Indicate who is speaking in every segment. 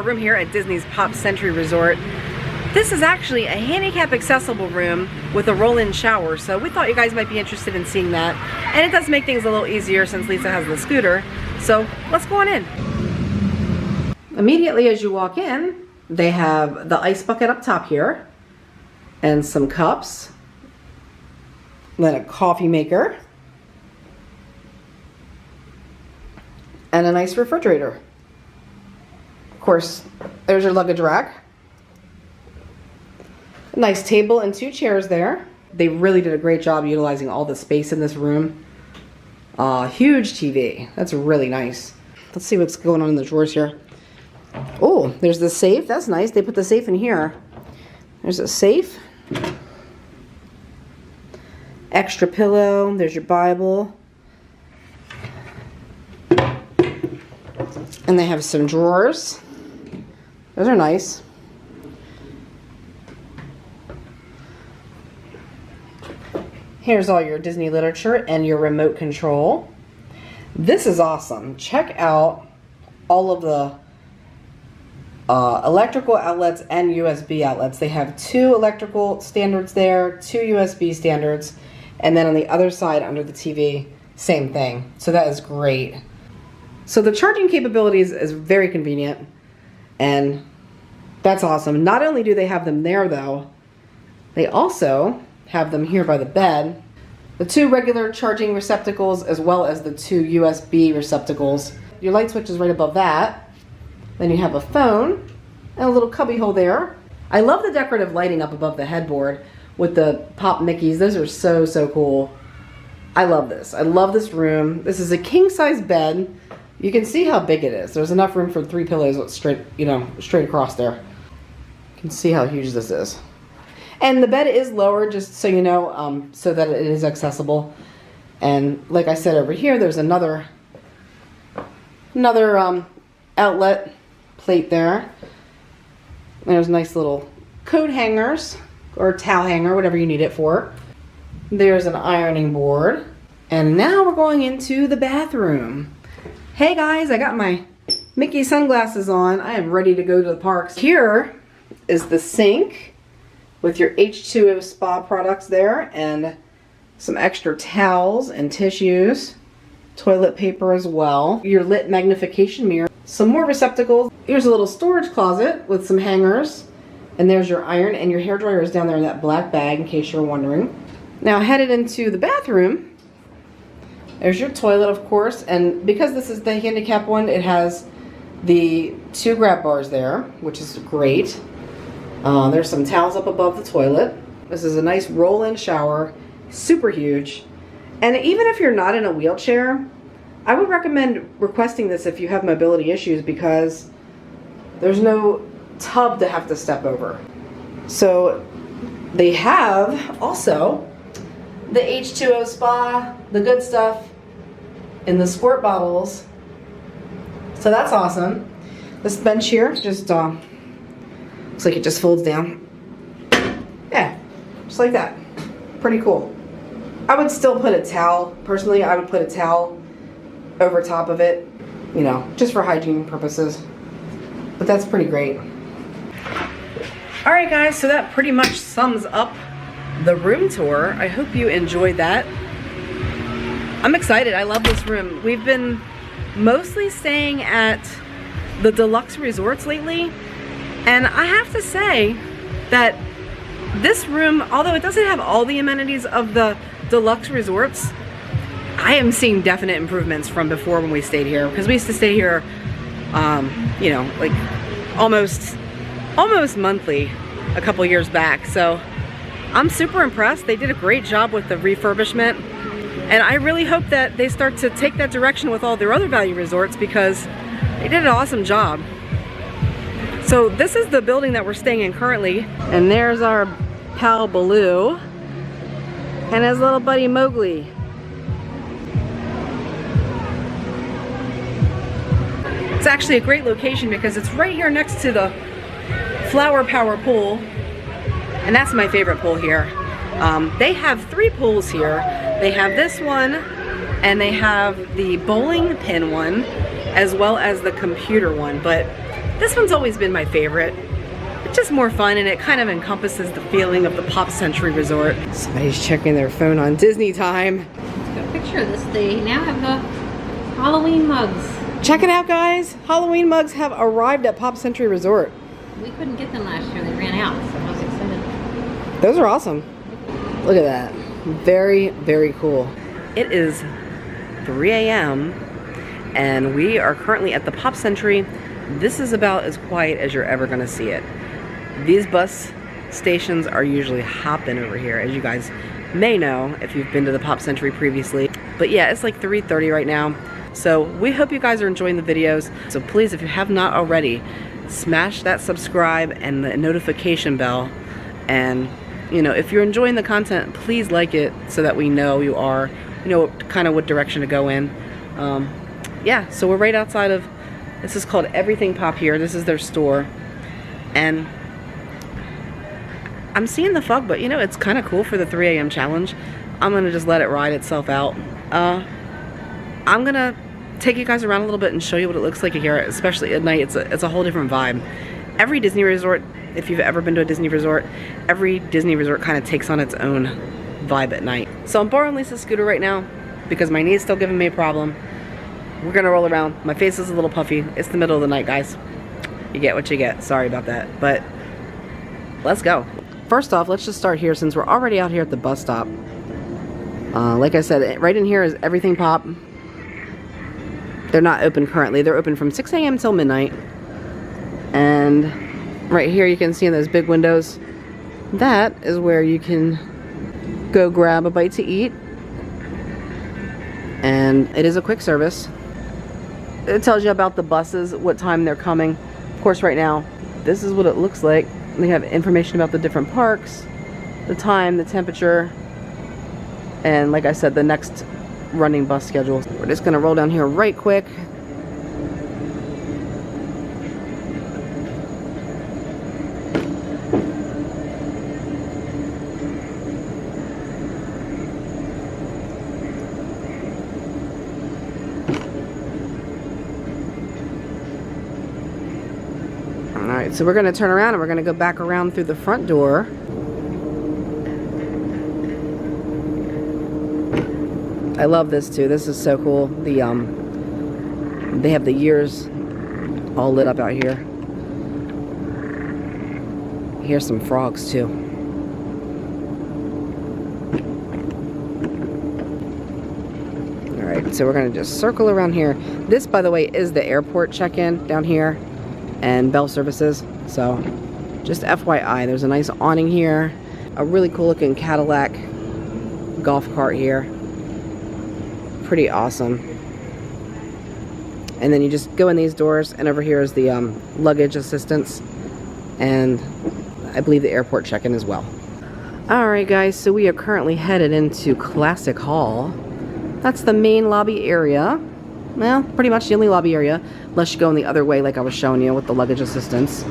Speaker 1: our room here at Disney's Pop Century Resort. This is actually a handicap accessible room with a roll-in shower, so we thought you guys might be interested in seeing that. And it does make things a little easier since Lisa has the scooter. So let's go on in. Immediately as you walk in, they have the ice bucket up top here and some cups, then a coffee maker, and a nice refrigerator. Of course, there's your luggage rack. A nice table and 2 chairs there. They really did a great job utilizing all the space in this room. Huge TV. That's really nice. Let's see what's going on in the drawers here. Oh, there's the safe. That's nice. They put the safe in here. There's a safe. Extra pillow. There's your Bible. And they have some drawers. Those are nice. Here's all your Disney literature and your remote control. This is awesome. Check out all of the electrical outlets and USB outlets. They have 2 electrical standards there, 2 USB standards, and then on the other side under the TV, same thing. So that is great. So the charging capabilities is very convenient, and that's awesome. Not only do they have them there though, they also have them here by the bed. The 2 regular charging receptacles as well as the 2 USB receptacles. Your light switch is right above that. Then you have a phone and a little cubby hole there. I love the decorative lighting up above the headboard with the pop Mickeys. Those are so, so cool. I love this. I love this room. This is a king size bed. You can see how big it is. There's enough room for 3 pillows straight, straight across there. You can see how huge this is. And the bed is lower, just so you know, so that it is accessible. And like I said, over here, there's another outlet plate there. There's nice little coat hangers or towel hanger, whatever you need it for. There's an ironing board. And now we're going into the bathroom. Hey guys, I got my Mickey sunglasses on. I am ready to go to the parks. Here is the sink with your H2O spa products there and some extra towels and tissues, toilet paper as well, your lit magnification mirror, some more receptacles. Here's a little storage closet with some hangers, and there's your iron, and your hairdryer is down there in that black bag in case you're wondering. Now headed into the bathroom, there's your toilet of course, and because this is the handicap one, it has the 2 grab bars there, which is great. There's some towels up above the toilet. This is a nice roll-in shower, super huge. And even if you're not in a wheelchair, I would recommend requesting this if you have mobility issues because there's no tub to have to step over. So they have also the H2O spa, the good stuff in the squirt bottles. So that's awesome. This bench here just looks like it just folds down. Yeah, just like that. Pretty cool. I would still put a towel, personally I would put a towel over top of it, just for hygiene purposes. But that's pretty great. Alright guys, so that pretty much sums up the room tour. I hope you enjoyed that. I'm excited, I love this room. We've been mostly staying at the deluxe resorts lately. And I have to say that this room, although it doesn't have all the amenities of the deluxe resorts, I am seeing definite improvements from before when we stayed here. Because we used to stay here, like almost monthly a couple years back. So I'm super impressed. They did a great job with the refurbishment. And I really hope that they start to take that direction with all their other value resorts because they did an awesome job. So this is the building that we're staying in currently, and there's our pal Baloo and his little buddy Mowgli. It's actually a great location because it's right here next to the Flower Power pool, and that's my favorite pool here. They have 3 pools here. They have this one, and they have the bowling pin one, as well as the computer one, but This one's always been my favorite. It's just more fun, and it kind of encompasses the feeling of the Pop Century Resort. Somebody's checking their phone on Disney time.
Speaker 2: Let's get a picture of this. They now have the Halloween mugs.
Speaker 1: Check it out, guys. Halloween mugs have arrived at Pop Century Resort.
Speaker 2: We couldn't get them last year. They ran out, so I was excited.
Speaker 1: Those are awesome. Look at that. Very, very cool. It is 3 a.m. and we are currently at the Pop Century. This is about as quiet as you're ever going to see it. These bus stations are usually hopping over here, as you guys may know if you've been to the Pop Century previously. But yeah, it's like 3:30 right now. So we hope you guys are enjoying the videos. So please, if you have not already, smash that subscribe and the notification bell. And you know, if you're enjoying the content, please like it so that we know you are, you know, kind of what direction to go in. Yeah, so we're right outside of, this is called Everything Pop here. This is their store. And I'm seeing the fog, but you know, it's kind of cool for the 3 a.m. challenge. I'm gonna just let it ride itself out. I'm gonna take you guys around a little bit and show you what it looks like here, especially at night. It's a whole different vibe. Every Disney resort, if you've ever been to a Disney resort, every Disney resort kind of takes on its own vibe at night. So I'm borrowing Lisa's scooter right now because my knee's still giving me a problem. We're gonna roll around. My face is a little puffy. It's the middle of the night, guys. You get what you get. Sorry about that, but let's go. First off, let's just start here since we're already out here at the bus stop. Like I said, right in here is Everything Pop. They're not open currently. They're open from 6 a.m. till midnight. And right here you can see in those big windows, that is where you can go grab a bite to eat. And it is a quick service. It tells you about the buses, what time they're coming. Of course, right now, this is what it looks like. They have information about the different parks, the time, the temperature, and like I said, the next running bus schedule. We're just gonna roll down here right quick. Alright, so we're going to turn around and we're going to go back around through the front door. I love this too. This is so cool. They have the years all lit up out here. Here's some frogs too. Alright, so we're going to just circle around here. This, by the way, is the airport check-in down here. And bell services, so just FYI, there's a nice awning here, a really cool looking Cadillac golf cart here, pretty awesome. And then you just go in these doors, and over here is the luggage assistance, and I believe the airport check-in as well. Alright guys, so we are currently headed into Classic Hall. That's the main lobby area. Well, pretty much the only lobby area, unless you go in the other way like I was showing you with the luggage assistance.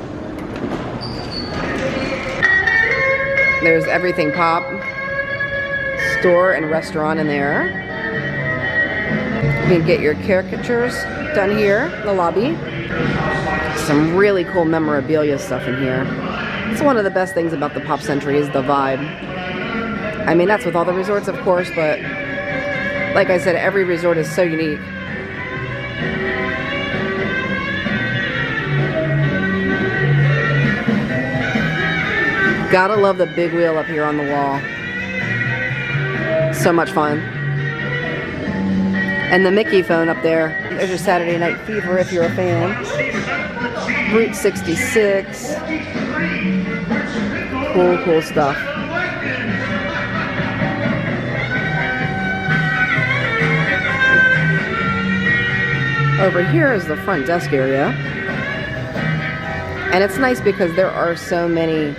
Speaker 1: There's Everything Pop store and restaurant in there. You can get your caricatures done here in the lobby. Some really cool memorabilia stuff in here. It's one of the best things about the Pop Century is the vibe. I mean, that's with all the resorts, of course, but like I said, every resort is so unique. Gotta love the big wheel up here on the wall. So much fun. And the Mickey phone up there. There's your Saturday Night Fever if you're a fan. Route 66. Cool stuff. Over here is the front desk area. And it's nice because there are so many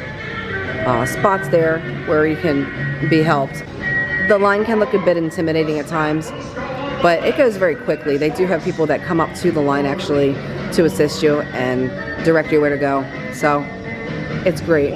Speaker 1: spots there where you can be helped. The line can look a bit intimidating at times, but it goes very quickly. They do have people that come up to the line actually to assist you and direct you where to go. So it's great.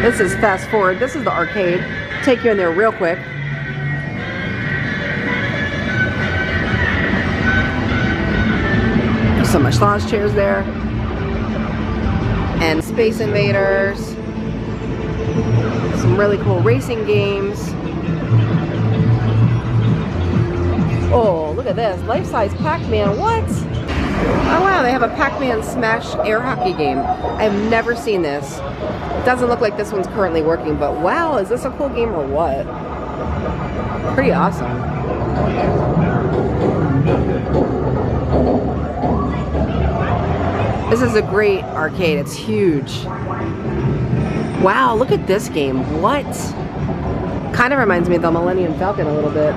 Speaker 1: This is fast forward. This is the arcade. Take you in there real quick. There's some massage chairs there. And Space Invaders. Some really cool racing games. Oh, look at this. Life-size Pac-Man. What? Oh wow, they have a Pac-Man Smash air hockey game. I've never seen this. It doesn't look like this one's currently working, but wow, is this a cool game or what? Pretty awesome. This is a great arcade. It's huge. Wow, look at this game. What? Kind of reminds me of the Millennium Falcon a little bit.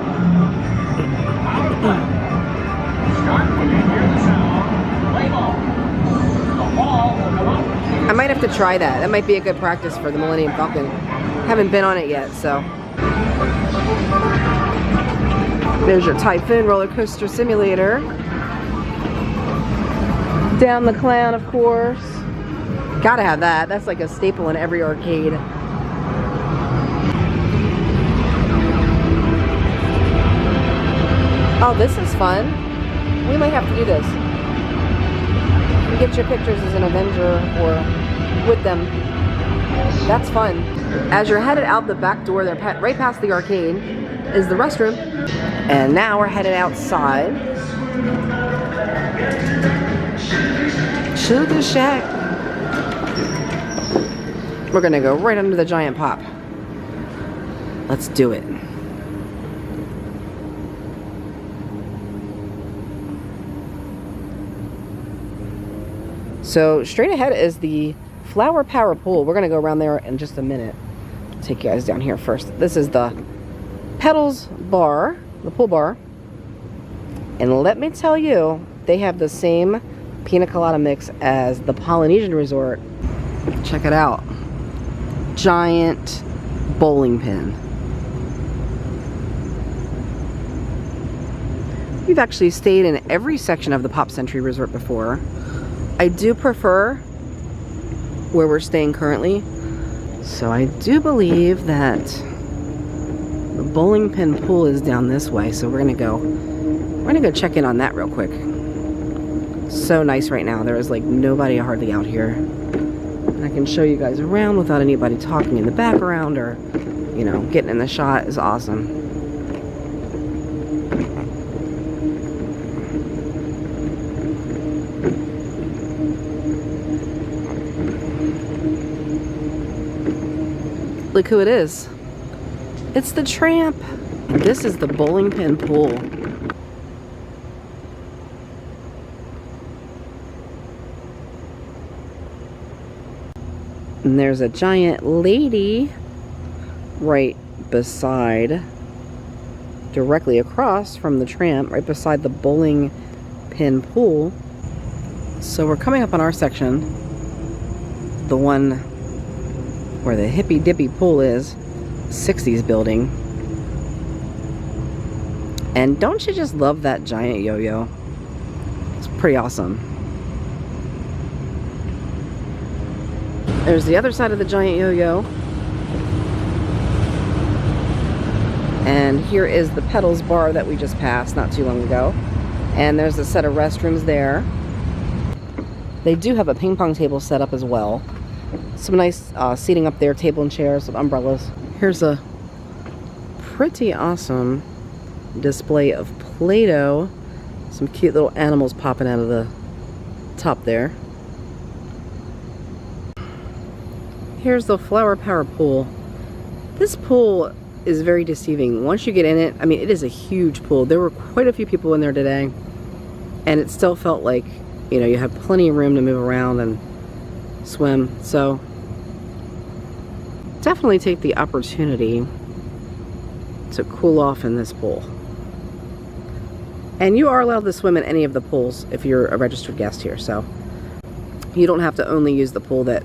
Speaker 1: I might have to try that. That might be a good practice for the Millennium Falcon. Haven't been on it yet, so. There's your Typhoon roller coaster simulator. Down the Clown, of course. Gotta have that. That's like a staple in every arcade. Oh, this is fun. We might have to do this. You get your pictures as an Avenger or with them. That's fun. As you're headed out the back door there, right past the arcade, is the restroom. And now we're headed outside. Sugar Shack. We're gonna go right under the giant pop. Let's do it. So straight ahead is the Flower Power Pool. We're gonna go around there in just a minute. I'll take you guys down here first. This is the Petals Bar, the pool bar. And let me tell you, they have the same pina colada mix as the Polynesian Resort. Check it out. Giant bowling pin. We've actually stayed in every section of the Pop Century Resort before. I do prefer where we're staying currently. So I do believe that the bowling pin pool is down this way. So we're gonna go check in on that real quick. So nice right now. There is like nobody hardly out here. And I can show you guys around without anybody talking in the background or, you know, getting in the shot is awesome. Look who it is. It's the Tramp. And this is the bowling pin pool. And there's a giant lady right beside, directly across from the Tramp, right beside the bowling pin pool. So we're coming up on our section, the one where the hippy dippy pool is, 60s building. And don't you just love that giant yo-yo? It's pretty awesome. There's the other side of the giant yo-yo. And here is the Petals Bar that we just passed not too long ago. And there's a set of restrooms there. They do have a ping pong table set up as well. Some nice seating up there, table and chairs with umbrellas. Here's a pretty awesome display of Play-Doh. Some cute little animals popping out of the top there. Here's the Flower Power Pool. This pool is very deceiving. Once you get in it, I mean, it is a huge pool. There were quite a few people in there today, and it still felt like, you know, you have plenty of room to move around and swim. So definitely take the opportunity to cool off in this pool. And you are allowed to swim in any of the pools if you're a registered guest here, so you don't have to only use the pool that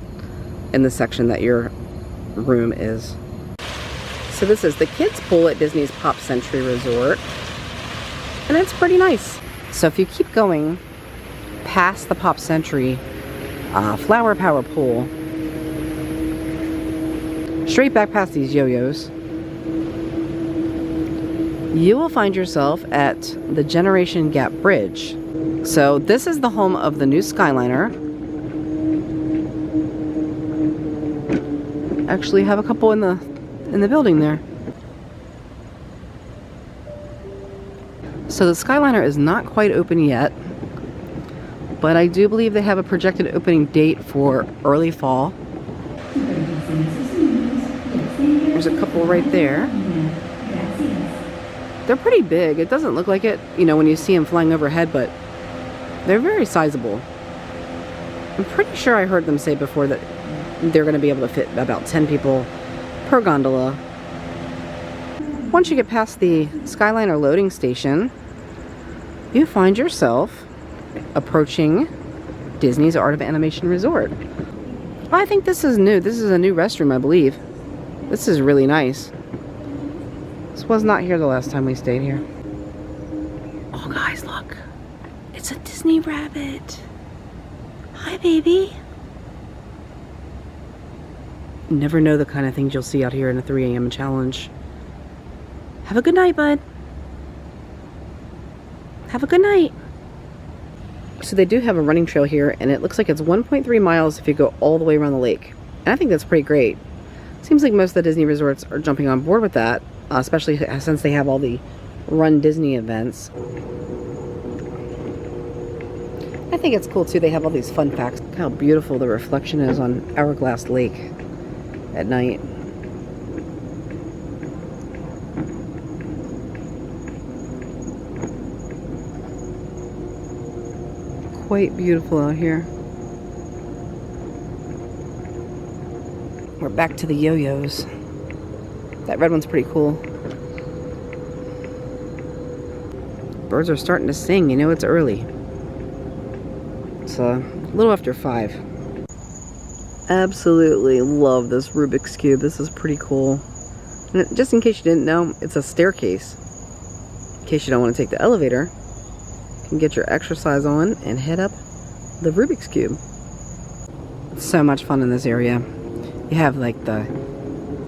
Speaker 1: in the section that your room is. So this is the kids pool at Disney's Pop Century Resort, and it's pretty nice. So if you keep going past the Pop Century Flower Power Pool, straight back past these yo-yos, you will find yourself at the Generation Gap Bridge. So this is the home of the new Skyliner. Actually have a couple in the building there. So the Skyliner is not quite open yet, but I do believe they have a projected opening date for early fall. There's a couple right there. They're pretty big. It doesn't look like it, you know, when you see them flying overhead, but they're very sizable. I'm pretty sure I heard them say before that they're going to be able to fit about 10 people per gondola. Once you get past the Skyliner loading station, you find yourself approaching Disney's Art of Animation Resort. I think this is new. This is a new restroom, I believe. This is really nice. This was not here the last time we stayed here. Oh guys, look. It's a Disney rabbit. Hi, baby. You never know the kind of things you'll see out here in a 3 a.m. challenge. Have a good night, bud. Have a good night. So they do have a running trail here, and it looks like it's 1.3 miles if you go all the way around the lake. And I think that's pretty great. Seems like most of the Disney resorts are jumping on board with that, especially since they have all the Run Disney events. I think it's cool too, they have all these fun facts. Look how beautiful the reflection is on Hourglass Lake at night. Quite beautiful out here. We're back to the yo-yos. That red one's pretty cool. Birds are starting to sing. You know, it's early. It's a little after 5. Absolutely love this Rubik's Cube. This is pretty cool. And just in case you didn't know, it's a staircase. In case you don't want to take the elevator, you can get your exercise on and head up the Rubik's Cube. It's so much fun in this area. You have like the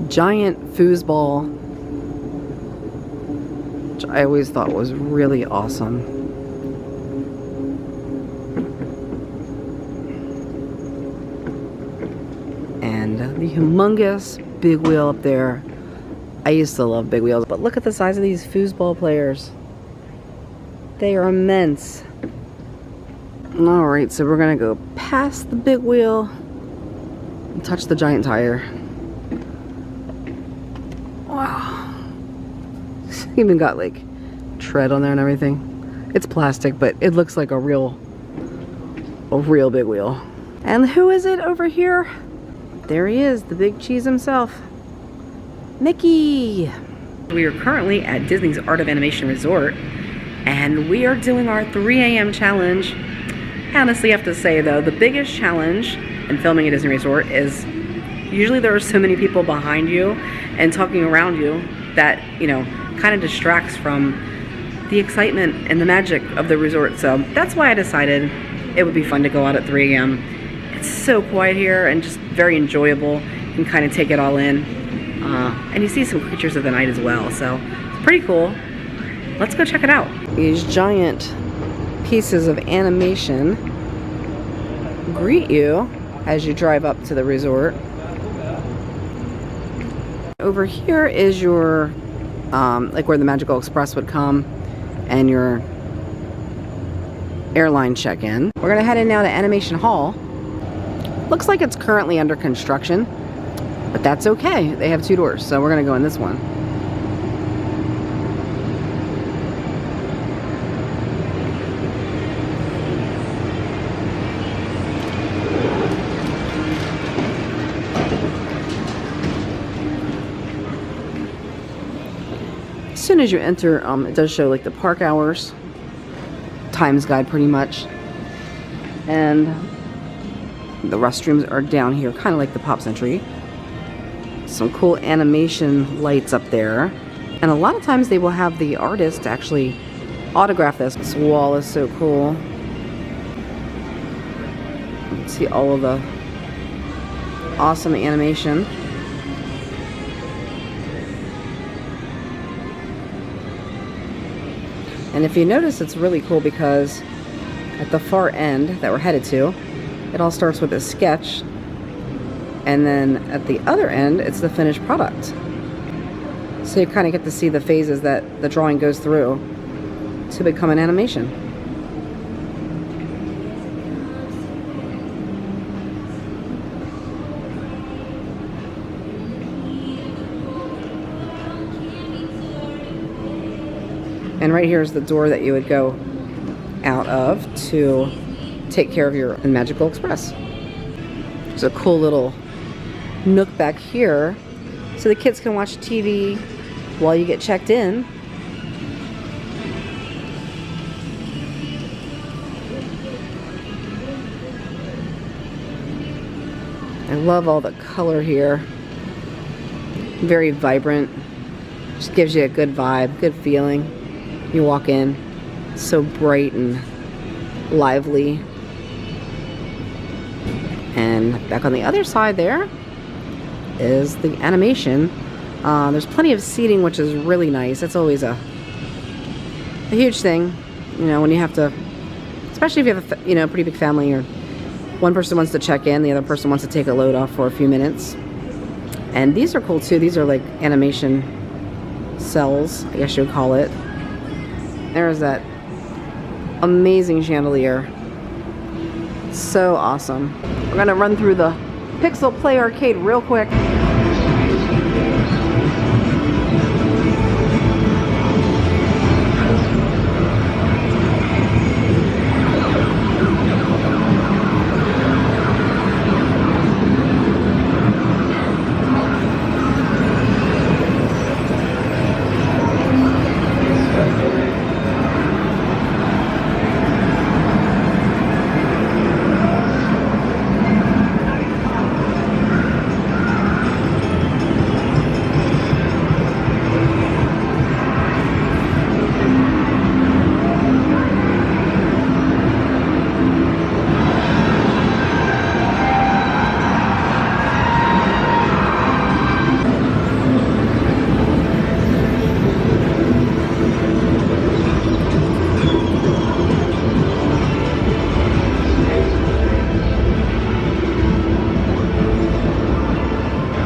Speaker 1: giant foosball, which I always thought was really awesome. And the humongous big wheel up there. I used to love big wheels, but look at the size of these foosball players. They are immense. Alright, so we're gonna go past the big wheel and touch the giant tire. Wow. It's even got like tread on there and everything. It's plastic, but it looks like a real big wheel. And who is it over here? There he is, the big cheese himself. Mickey! We are currently at Disney's Art of Animation Resort, and we are doing our 3 a.m. challenge. I honestly have to say though, the biggest challenge in filming a Disney resort is usually there are so many people behind you and talking around you that, you know, kind of distracts from the excitement and the magic of the resort. So that's why I decided it would be fun to go out at 3 a.m. It's so quiet here and just very enjoyable. You can kind of take it all in. And you see some creatures of the night as well. So it's pretty cool. Let's go check it out. These giant pieces of animation greet you as you drive up to the resort. Over here is your like where the Magical Express would come and your airline check-in. We're gonna head in now to Animation Hall. Looks like it's currently under construction, but that's okay. They have 2 doors, so we're gonna go in this one. As soon as you enter, it does show like the park hours, times guide pretty much, and the restrooms are down here, kind of like the Pop Century. Some cool animation lights up there, and a lot of times they will have the artist actually autograph this. This wall is so cool. You can see all of the awesome animation. And if you notice, it's really cool because at the far end that we're headed to, it all starts with a sketch, and then at the other end, it's the finished product. So you kind of get to see the phases that the drawing goes through to become an animation. And right here is the door that you would go out of to take care of your Magical Express. There's a cool little nook back here so the kids can watch TV while you get checked in. I love all the color here. Very vibrant. Just gives you a good vibe, good feeling. You walk in, so bright and lively. And back on the other side there is the animation. There's plenty of seating, which is really nice. That's always a huge thing, you know, when you have to, especially if you have a pretty big family, or one person wants to check in, the other person wants to take a load off for a few minutes. And these are cool too. These are like animation cells, I guess you would call it. There's that amazing chandelier. So awesome. We're gonna run through the Pixel Play Arcade real quick.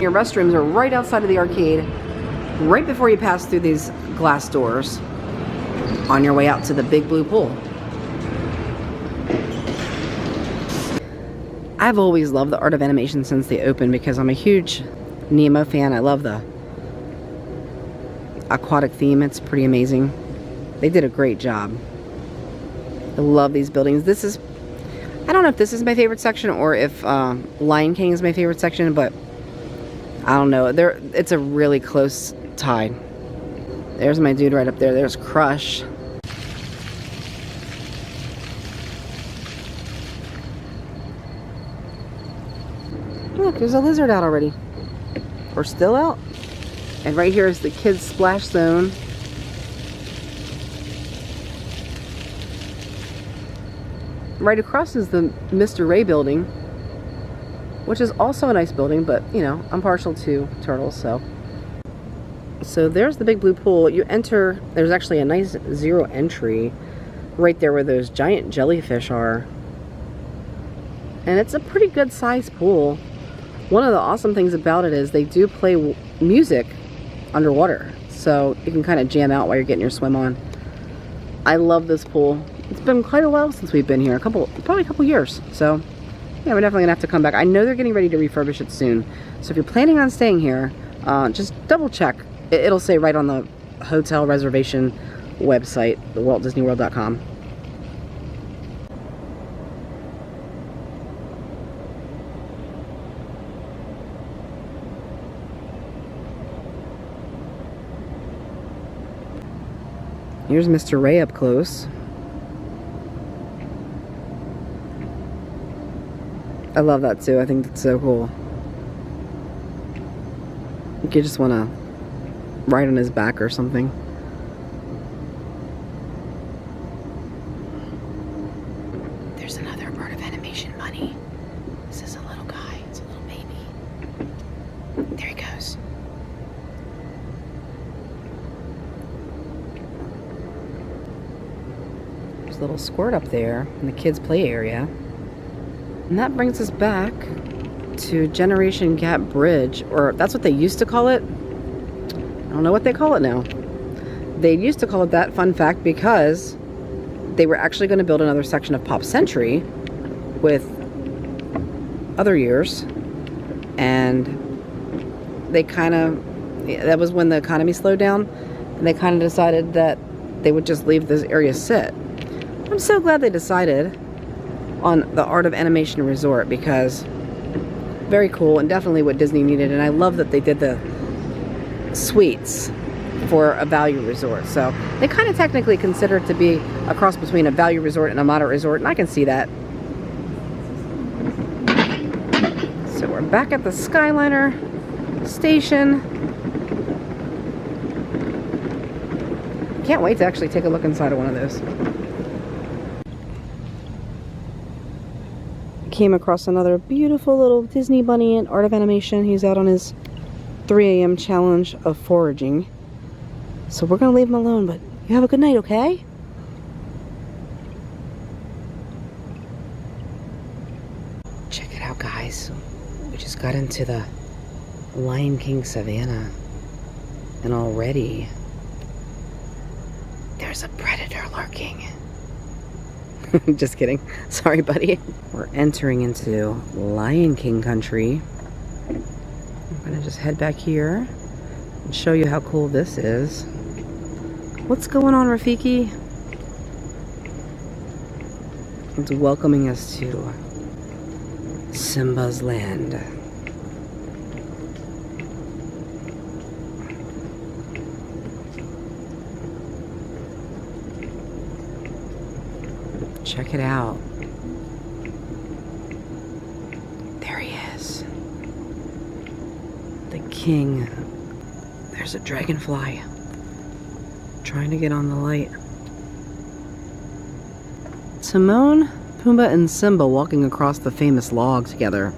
Speaker 1: Your restrooms are right outside of the arcade, right before you pass through these glass doors on your way out to the big blue pool. I've always loved the art of animation since they opened because I'm a huge Nemo fan. I love the aquatic theme. It's pretty amazing. They did a great job. I love these buildings. This is, I don't know if this is my favorite section or if Lion King is my favorite section, but I don't know. It's a really close tie. There's my dude right up there. There's Crush. Look, there's a lizard out already. Or still out. And right here is the kids' splash zone. Right across is the Mr. Ray building, which is also a nice building, but you know, I'm partial to turtles, so there's the big blue pool. You enter, there's actually a nice zero entry right there where those giant jellyfish are, and it's a pretty good sized pool. One of the awesome things about it is they do play music underwater, so you can kind of jam out while you're getting your swim on. I love this pool. It's been quite a while since we've been here, probably a couple years, so yeah, we're definitely gonna have to come back. I know they're getting ready to refurbish it soon. So if you're planning on staying here, just double check. It'll say right on the hotel reservation website, the WaltDisneyWorld.com. Here's Mr. Ray up close. I love that too. I think it's so cool. I think you just want to ride on his back or something. There's another Art of Animation bunny. This is a little guy. It's a little baby. There he goes. little squirt up there in the kids' play area. And that brings us back to Generation Gap Bridge, or that's what they used to call it. I don't know what they call it now. They used to call it that, fun fact, because they were actually going to build another section of Pop Century with other years, and they kind of, that was when the economy slowed down, and they kind of decided that they would just leave this area sit. I'm so glad they decided on the Art of Animation Resort, because very cool and definitely what Disney needed. And I love that they did the suites for a value resort. So they kind of technically consider it to be a cross between a value resort and a moderate resort, and I can see that. So we're back at the Skyliner station. Can't wait to actually take a look inside of one of those. Came across another beautiful little Disney bunny in Art of Animation. He's out on his 3 a.m. challenge of foraging. So we're gonna leave him alone, but you have a good night, okay? Check it out, guys. We just got into the Lion King Savannah, and already there's a predator lurking. Just kidding. Sorry, buddy. We're entering into Lion King country. I'm gonna just head back here and show you how cool this is. What's going on, Rafiki? It's welcoming us to Simba's land. Check it out. There he is. The king. There's a dragonfly trying to get on the light. Timon, Pumbaa, and Simba walking across the famous log together.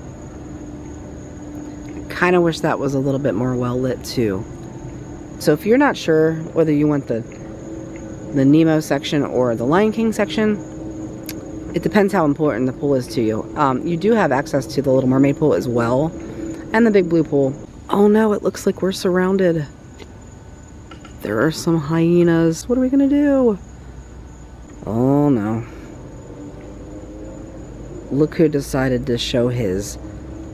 Speaker 1: I kind of wish that was a little bit more well lit too. So if you're not sure whether you want the Nemo section or the Lion King section, it depends how important the pool is to you. You do have access to the Little Mermaid pool as well, and the Big Blue pool. Oh no, it looks like we're surrounded. There are some hyenas. What are we gonna do? Oh no. Look who decided to show his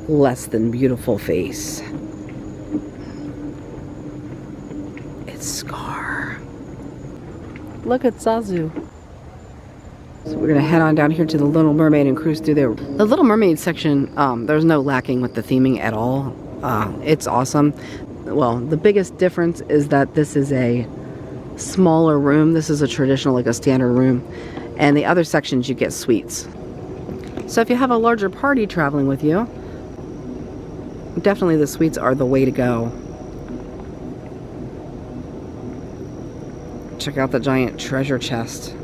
Speaker 1: less than beautiful face. It's Scar. Look at Zazu. So we're gonna head on down here to the Little Mermaid and cruise through there. The Little Mermaid section, there's no lacking with the theming at all. It's awesome. Well, the biggest difference is that this is a smaller room. This is a traditional, like a standard room. And the other sections you get suites. So if you have a larger party traveling with you, definitely the suites are the way to go. Check out the giant treasure chest.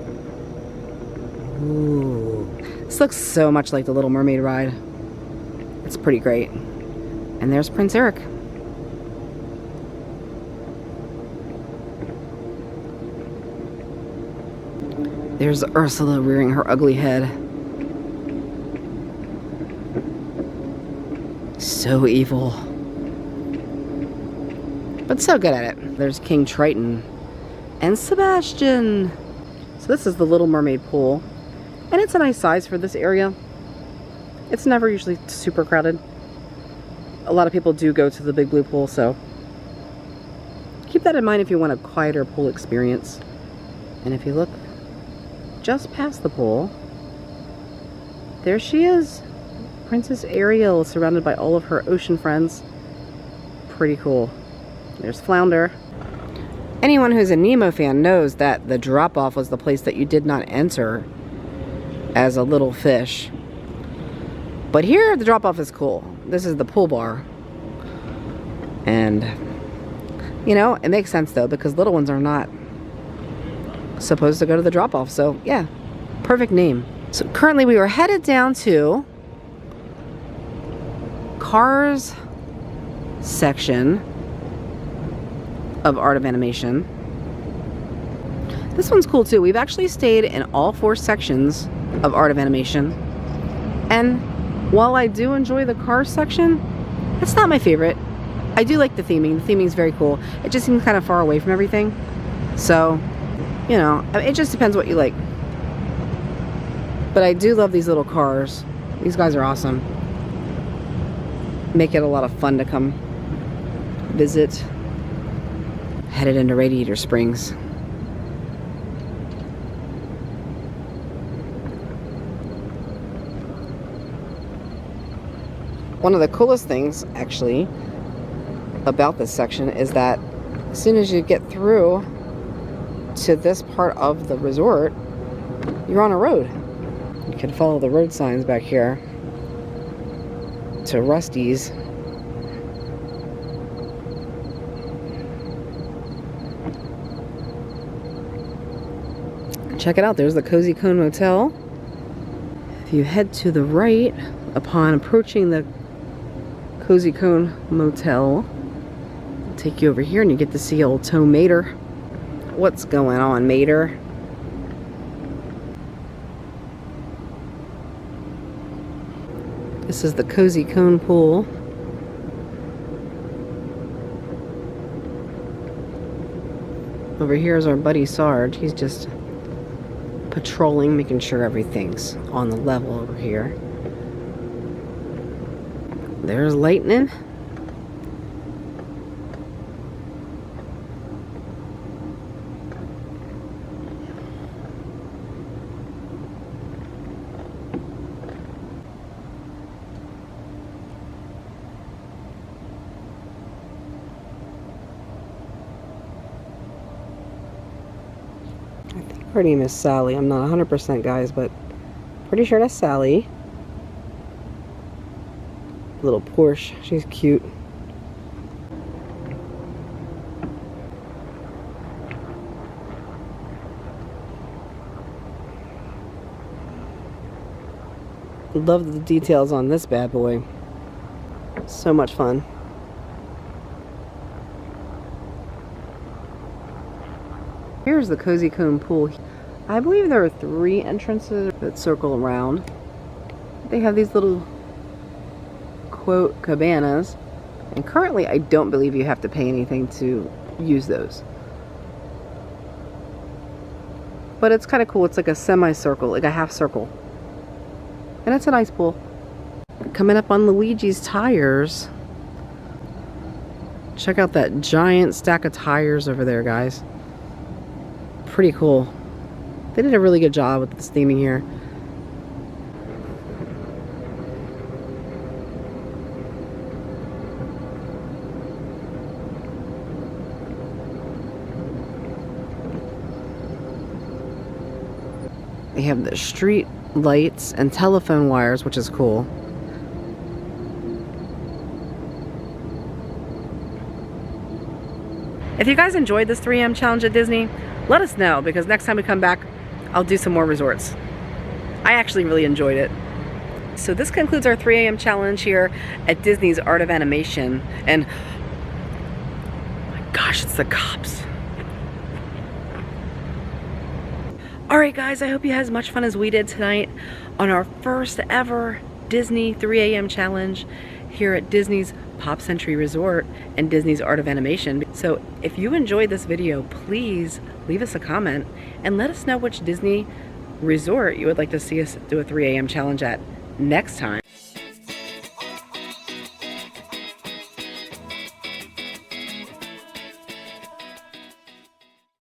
Speaker 1: Ooh. This looks so much like the Little Mermaid ride. It's pretty great. And there's Prince Eric. There's Ursula rearing her ugly head. So evil. But so good at it. There's King Triton and Sebastian. So this is the Little Mermaid pool. And it's a nice size for this area. It's never usually super crowded. A lot of people do go to the Big Blue pool, so keep that in mind if you want a quieter pool experience. And if you look just past the pool, there she is. Princess Ariel, surrounded by all of her ocean friends. Pretty cool. There's Flounder. Anyone who's a Nemo fan knows that the drop-off was the place that you did not enter as a little fish. But here, the drop-off is cool. This is the pool bar. And, you know, it makes sense though, because little ones are not supposed to go to the drop-off. So, yeah, perfect name. So currently we were headed down to Cars section of Art of Animation. This one's cool too. We've actually stayed in all 4 sections of Art of Animation. And while I do enjoy the cars section, it's not my favorite. I do like the theming. The theming is very cool. It just seems kind of far away from everything. So, you know, it just depends what you like. But I do love these little cars. These guys are awesome. Make it a lot of fun to come visit. Headed into Radiator Springs. One of the coolest things, actually, about this section is that as soon as you get through to this part of the resort, you're on a road. You can follow the road signs back here to Rusty's. Check it out, there's the Cozy Cone Motel. If you head to the right, upon approaching the Cozy Cone Motel, I'll take you over here and you get to see old Toe Mater. What's going on, Mater? This is the Cozy Cone Pool. Over here is our buddy Sarge. He's just patrolling, making sure everything's on the level over here. There's lightning. I think her name is Sally. I'm not 100% guys, but pretty sure that's Sally. Little Porsche. She's cute. Love the details on this bad boy. So much fun. Here's the Cozy Cone Pool. I believe there are 3 entrances that circle around. They have these little quote cabanas, and currently I don't believe you have to pay anything to use those, but it's kind of cool. It's like a semicircle, like a half circle, and it's a nice pool. Coming up on Luigi's tires. Check out that giant stack of tires over there, guys. Pretty cool. They did a really good job with this theming here. They have the street lights and telephone wires, which is cool. If you guys enjoyed this 3 AM challenge at Disney, let us know, because next time we come back, I'll do some more resorts. I actually really enjoyed it. So this concludes our 3 AM challenge here at Disney's Art of Animation. And, oh my gosh, it's the cops. Alright guys, I hope you had as much fun as we did tonight on our first ever Disney 3 AM challenge here at Disney's Pop Century Resort and Disney's Art of Animation. So if you enjoyed this video, please leave us a comment and let us know which Disney resort you would like to see us do a 3 AM challenge at next time.